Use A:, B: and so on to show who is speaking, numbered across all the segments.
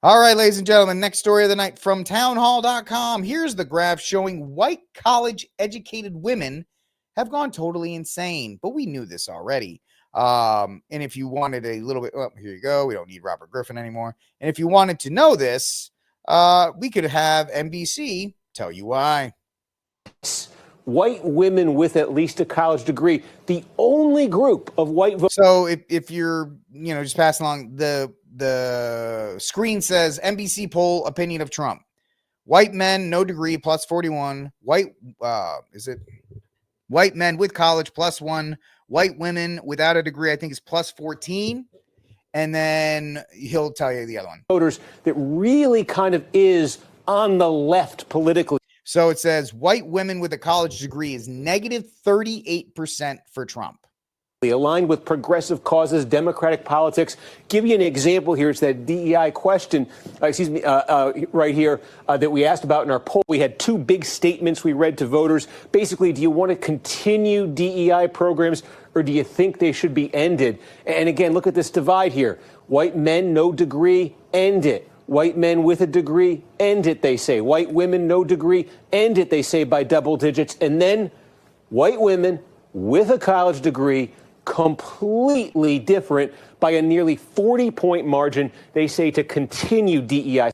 A: All right, ladies and gentlemen, next story of the night from townhall.com. Here's the graph showing white college-educated women have gone totally insane, but we knew this already. And if you wanted a little bit, well, here you go. We don't need Robert Griffin anymore. And if you wanted to know this, we could have NBC tell you why.
B: White women with at least a college degree, the only group of white voters.
A: So if you're, just passing along, the screen says NBC poll opinion of Trump. White men, no degree, plus 41. White men with college, plus 1. White women without a degree, I think, is plus 14. And then he'll tell you the other one.
B: Voters that really kind of is on the left politically.
A: So it says white women with a college degree is negative 38% for Trump.
B: Aligned with progressive causes, democratic politics. Give you an example here. It's that DEI question, right here, that we asked about in our poll. We had two big statements we read to voters. Basically, do you want to continue DEI programs or do you think they should be ended? And again, look at this divide here. White men, no degree, end it. White men with a degree, end it, they say. White women, no degree, end it, they say, by double digits. And then white women with a college degree, completely different by a nearly 40-point margin, they say, to continue DEI.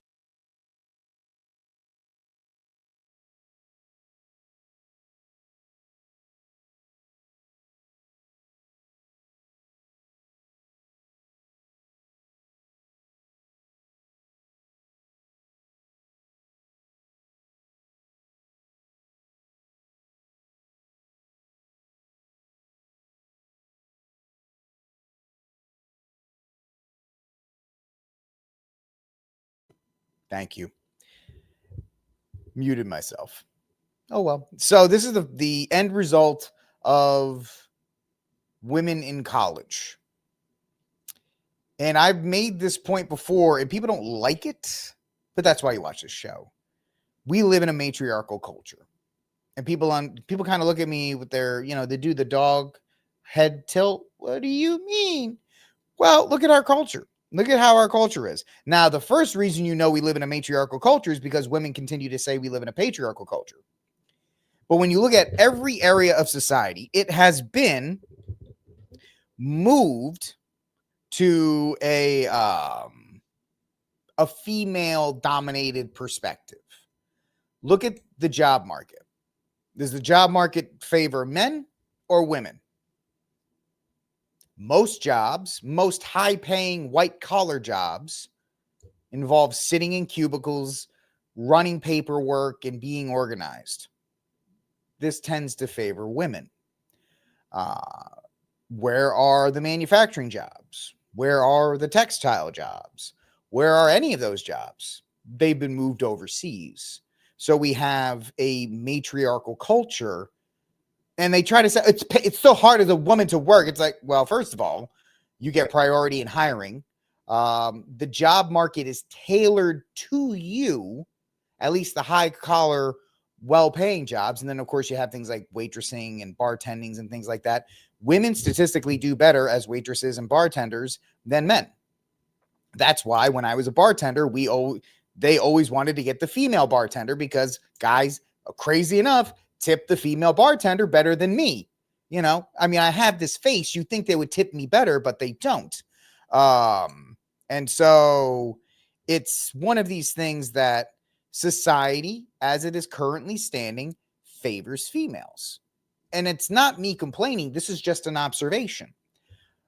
A: Thank you. Muted myself. Oh, well. So this is the end result of women in college. And I've made this point before, and people don't like it, but that's why you watch this show. We live in a matriarchal culture. And people kind of look at me with their, they do the dog head tilt. What do you mean? Well, look at our culture. Look at how our culture is. Now, the first reason we live in a matriarchal culture is because women continue to say we live in a patriarchal culture. But when you look at every area of society, it has been moved to a female-dominated perspective. Look at the job market. Does the job market favor men or women? Most jobs, most high-paying white-collar jobs involve sitting in cubicles, running paperwork, and being organized. This tends to favor women. Where are the manufacturing jobs? Where are the textile jobs? Where are any of those jobs? They've been moved overseas. So we have a matriarchal culture. And they try to say it's so hard as a woman to work. It's like, well, first of all, you get priority in hiring. The job market is tailored to you, at least the high collar, well-paying jobs. And then, of course, you have things like waitressing and bartending and things like that. Women statistically do better as waitresses and bartenders than men. That's why when I was a bartender, they always wanted to get the female bartender because guys, crazy enough, tip the female bartender better than me. I have this face. You think they would tip me better, but they don't. And so it's one of these things that society, as it is currently standing, favors females. And it's not me complaining. This is just an observation.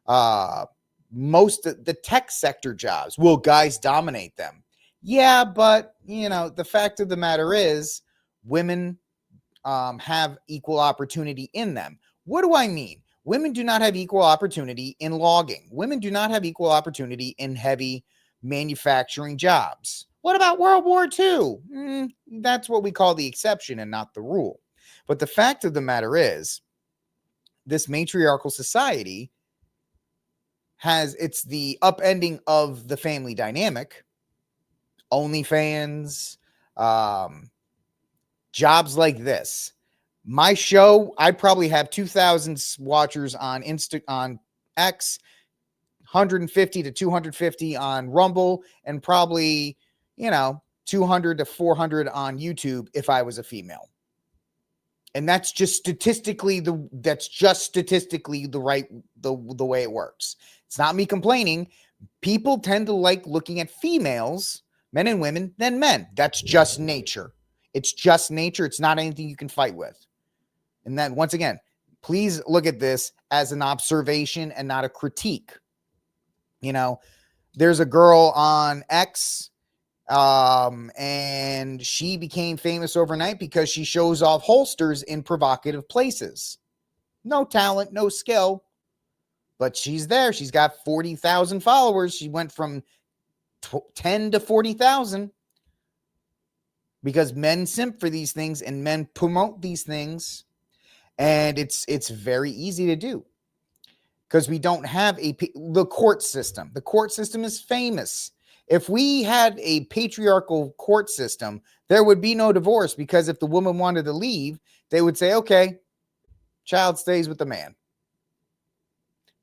A: Most of the tech sector jobs, will guys dominate them? Yeah, but, the fact of the matter is women have equal opportunity in them. What do I mean? Women do not have equal opportunity in logging. Women do not have equal opportunity in heavy manufacturing jobs. What about World War II? That's what we call the exception and not the rule. But the fact of the matter is, this matriarchal society it's the upending of the family dynamic. OnlyFans, jobs like this. My show, I probably have 2,000 watchers on X, 150 to 250 on Rumble, and probably, 200 to 400 on YouTube if I was a female. And that's just statistically the way it works. It's not me complaining. People tend to like looking at females, men and women, than men. That's just nature. It's just nature. It's not anything you can fight with. And then once again, please look at this as an observation and not a critique. There's a girl on X, and she became famous overnight because she shows off holsters in provocative places. No talent, no skill, but she's there. She's got 40,000 followers. She went from 10 to 40,000 because men simp for these things and men promote these things. And it's very easy to do because we don't have the court system. The court system is famous. If we had a patriarchal court system, there would be no divorce, because if the woman wanted to leave, they would say, okay, child stays with the man.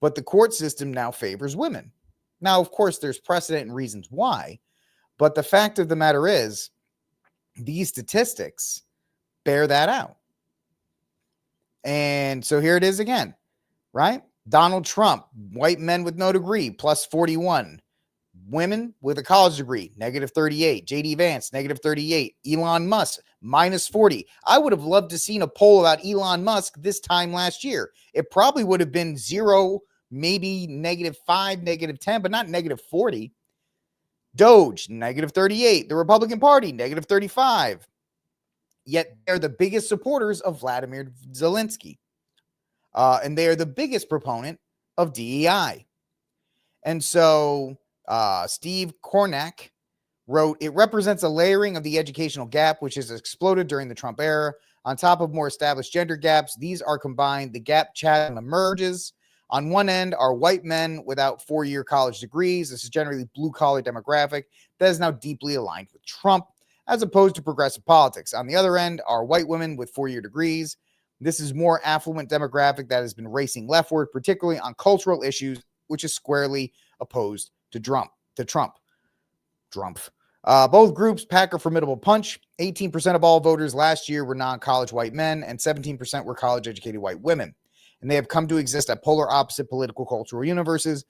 A: But the court system now favors women. Now, of course, there's precedent and reasons why, but the fact of the matter is, these statistics bear that out. And so here it is again, right? Donald Trump, white men with no degree, plus 41. Women with a college degree, negative 38. JD Vance, negative 38. Elon Musk, minus 40. I would have loved to seen a poll about Elon Musk this time last year. It probably would have been 0, maybe -5, -10, but not negative 40. Doge, negative 38. The Republican Party, negative 35. Yet they're the biggest supporters of Vladimir Zelensky. And they are the biggest proponent of DEI. And so Steve Kornak wrote, it represents a layering of the educational gap, which has exploded during the Trump era. On top of more established gender gaps, these are combined. The gap chasm emerges. On one end are white men without 4-year college degrees. This is generally blue-collar demographic that is now deeply aligned with Trump, as opposed to progressive politics. On the other end are white women with 4-year degrees. This is more affluent demographic that has been racing leftward, particularly on cultural issues, which is squarely opposed to Trump. Both groups pack a formidable punch. 18% of all voters last year were non-college white men, and 17% were college-educated white women. And they have come to exist at polar opposite political cultural universes.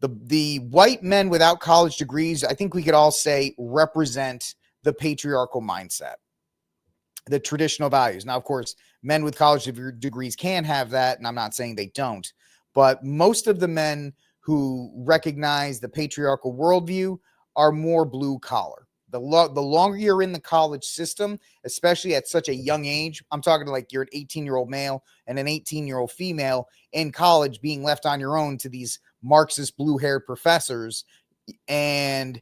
A: The white men without college degrees, I think we could all say, represent the patriarchal mindset, the traditional values. Now, of course, men with college degrees can have that, and I'm not saying they don't, but most of the men who recognize the patriarchal worldview are more blue collar. The longer you're in the college system, especially at such a young age, I'm talking to like you're an 18-year-old male and an 18-year-old female in college being left on your own to these Marxist blue-haired professors, and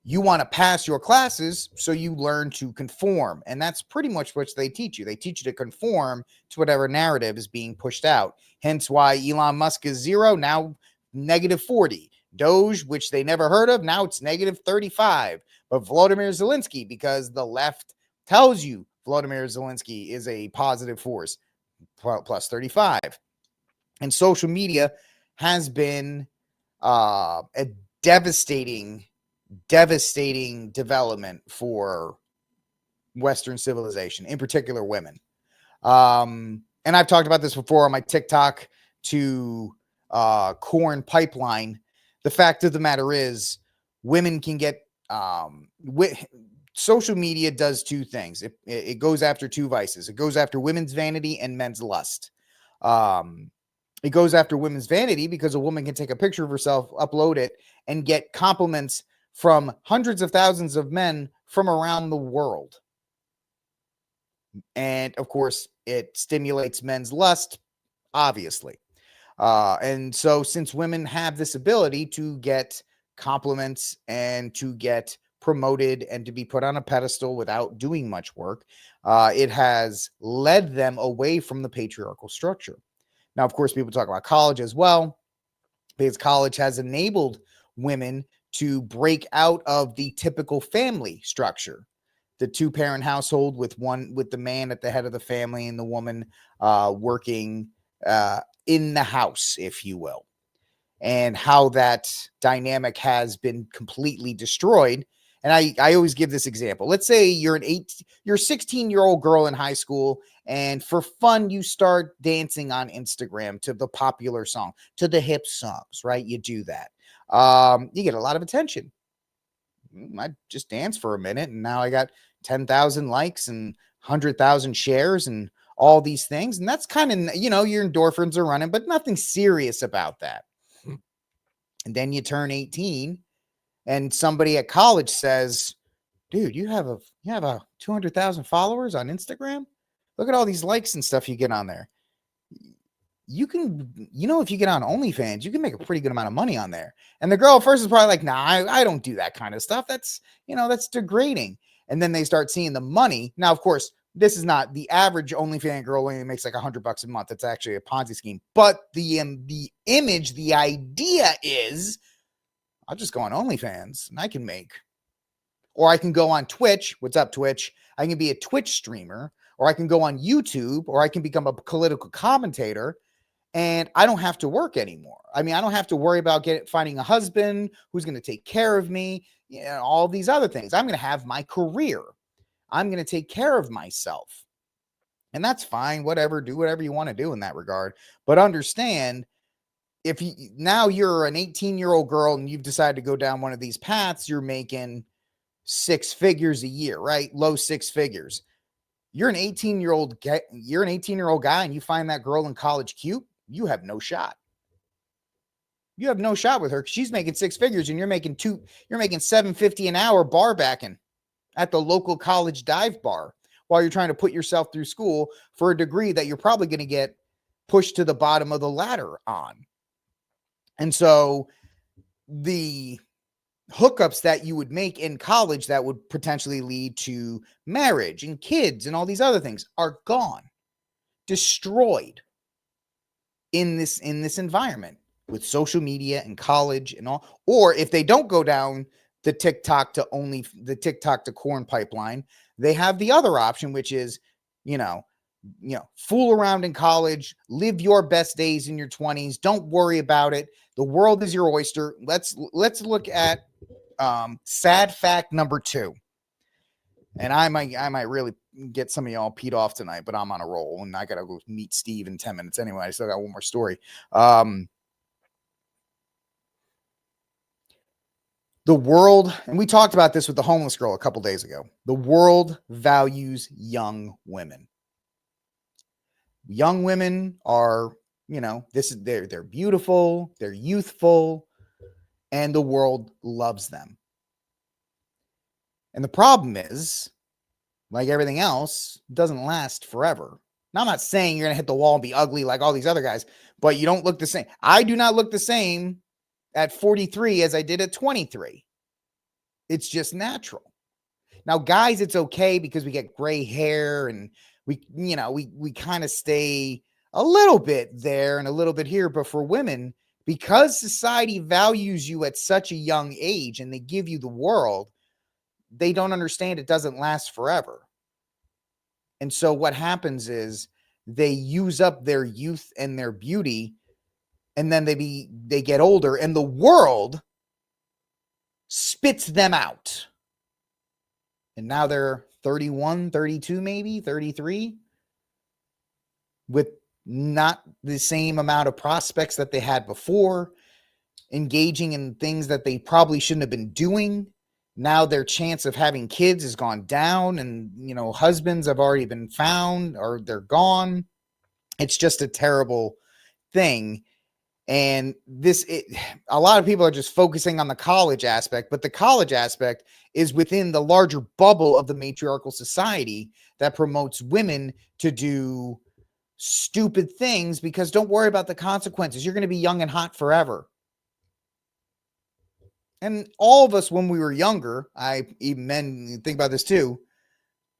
A: you want to pass your classes, so you learn to conform. And that's pretty much what they teach you. They teach you to conform to whatever narrative is being pushed out. Hence why Elon Musk is 0, now negative 40. Doge, which they never heard of, now it's negative 35. But Volodymyr Zelensky, because the left tells you Volodymyr Zelensky is a positive force, plus 35. And social media has been a devastating development for Western civilization, in particular women. And I've talked about this before on my TikTok to corn pipeline. The fact of the matter is, women can get social media does two things. It goes after two vices. It goes after women's vanity and men's lust. It goes after women's vanity because a woman can take a picture of herself, upload it, and get compliments from hundreds of thousands of men from around the world. And of course, it stimulates men's lust, obviously. And so since women have this ability to get compliments and to get promoted and to be put on a pedestal without doing much work, it has led them away from the patriarchal structure. Now, of course, people talk about college as well, because college has enabled women to break out of the typical family structure, the two-parent household with the man at the head of the family and the woman working in the house, if you will. and how that dynamic has been completely destroyed. And I always give this example. Let's say you're you're a 16-year-old girl in high school, and for fun, you start dancing on Instagram to the popular song, to the hip songs, right? You do that. You get a lot of attention. I just danced for a minute, and now I got 10,000 likes and 100,000 shares and all these things. And that's kind of, your endorphins are running, but nothing serious about that. And then you turn 18 and somebody at college says, dude, you have a 200,000 followers on Instagram. Look at all these likes and stuff you get on there. You can, if you get on OnlyFans, you can make a pretty good amount of money on there. And the girl at first is probably like, nah, I don't do that kind of stuff. That's, that's degrading. And then they start seeing the money. Now, of course, this is not the average OnlyFans girl only makes like $100 a month. It's actually a Ponzi scheme. But the image, the idea is, I'll just go on OnlyFans and I can make. Or I can go on Twitch. What's up, Twitch? I can be a Twitch streamer. Or I can go on YouTube. Or I can become a political commentator. And I don't have to work anymore. I mean, I don't have to worry about finding a husband who's going to take care of me, all these other things. I'm going to have my career. I'm going to take care of myself. And that's fine. Whatever. Do whatever you want to do in that regard. But understand, if now you're an 18-year-old girl and you've decided to go down one of these paths, you're making 6 figures a year, right? Low 6 figures. You're an 18-year-old guy and you find that girl in college cute. You have no shot. You have no shot with her because she's making 6 figures and you're making $750 an hour bar backing at the local college dive bar while you're trying to put yourself through school for a degree that you're probably going to get pushed to the bottom of the ladder on. And so the hookups that you would make in college that would potentially lead to marriage and kids and all these other things are gone, destroyed in this environment with social media and college and all. Or if they don't go down the TikTok to corn pipeline, they have the other option, which is, fool around in college, live your best days in your 20s. Don't worry about it. The world is your oyster. Let's look at sad fact number 2. And I might really get some of y'all peed off tonight, but I'm on a roll and I got to go meet Steve in 10 minutes anyway. I still got one more story. The world, and we talked about this with the homeless girl a couple days ago. The world values young women. Young women are, they're beautiful, they're youthful, and the world loves them. And the problem is, like everything else, it doesn't last forever. Now, I'm not saying you're going to hit the wall and be ugly like all these other guys, but you don't look the same. I do not look the same at 43 as I did at 23. It's just natural. Now, guys, it's okay because we get gray hair and we kind of stay a little bit there and a little bit here. But for women, because society values you at such a young age and they give you the world, they don't understand it doesn't last forever. And so what happens is they use up their youth and their beauty, and then they get older and the world spits them out. And now they're 31, 32, maybe 33, with not the same amount of prospects that they had before, engaging in things that they probably shouldn't have been doing. Now their chance of having kids has gone down, and husbands have already been found or they're gone. It's just a terrible thing. And a lot of people are just focusing on the college aspect, but the college aspect is within the larger bubble of the matriarchal society that promotes women to do stupid things because don't worry about the consequences. You're going to be young and hot forever. And all of us, when we were younger, even men think about this too.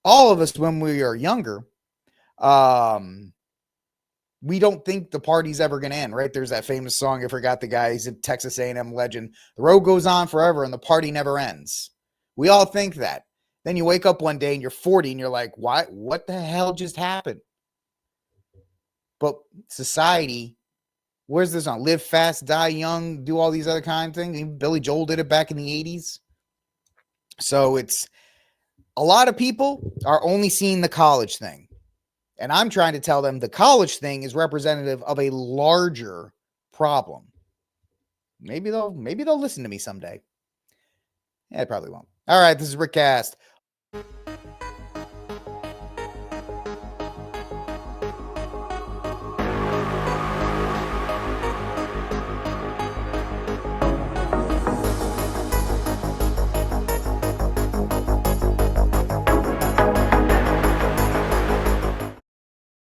A: All of us, when we are younger, we don't think the party's ever going to end, right? There's that famous song. I forgot the guy. He's a Texas A&M legend. The road goes on forever and the party never ends. We all think that. Then you wake up one day and you're 40 and you're like, what the hell just happened? But society Where's this on? Live fast, die young, do all these other kind of things. Even Billy Joel did it back in the 80s. So it's a lot of people are only seeing the college thing. And I'm trying to tell them the college thing is representative of a larger problem. Maybe they'll listen to me someday. Yeah, they probably won't. All right, this is Rick Cast.